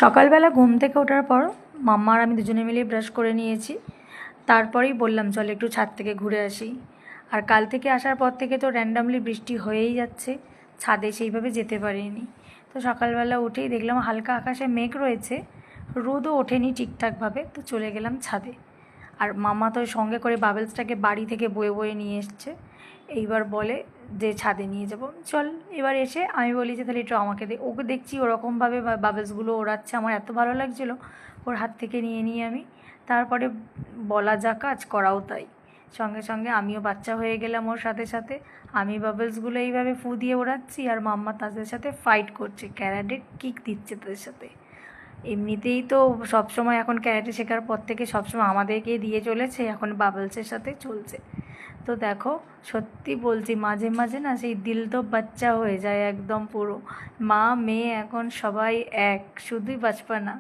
সকালবেলা ঘুম থেকে ওঠার পর মাম্মা আর আমি দুজনে মিলে ব্রাশ করে নিয়েছি। তারপরেই বললাম চল একটু ছাদ থেকে ঘুরে আসি। আর কাল থেকে আসার পর থেকে তো র্যান্ডামলি বৃষ্টি হয়েই যাচ্ছে, ছাদে সেইভাবে যেতে পারিনি। তো সকালবেলা উঠেই দেখলাম হালকা আকাশে মেঘ রয়েছে, রোদও ওঠেনি ঠিকঠাকভাবে, তো চলে গেলাম ছাদে। আর মামা তো সঙ্গে করে বাবেলসটাকে বাড়ি থেকে বয়ে বয়ে নিয়ে এসছে। এইবার বলে যে ছাদে নিয়ে যাব, চল। এবার এসে আমি বলি যে তাহলে একটু আমাকে দে। ওকে দেখছি ওরকমভাবে বাবেলসগুলো ওড়াচ্ছে, আমার এত ভালো লাগছিলো ওর হাত থেকে নিয়ে নিয়ে আমি। তারপরে বলা যা কাজ করাও তাই, সঙ্গে সঙ্গে আমিও বাচ্চা হয়ে গেলাম ওর সাথে সাথে। আমি বাবেলসগুলো এইভাবে ফু দিয়ে ওড়াচ্ছি আর মাম্মা তাদের সাথে ফাইট করছে, ক্যারাটে কিক দিচ্ছে তাদের সাথে। এমনিতেই তো সবসময় এখন ক্যারাটে শেখার পর থেকে সবসময় আমাদেরকে দিয়ে চলেছে, এখন বাবলসের সাথে চলছে। তো দেখো, সত্যি বলছি মাঝে মাঝে না সেই দিল তো বাচ্চা হয়ে যায় একদম পুরো। মা মেয়ে এখন সবাই এক, শুধুই বাঁচপানা।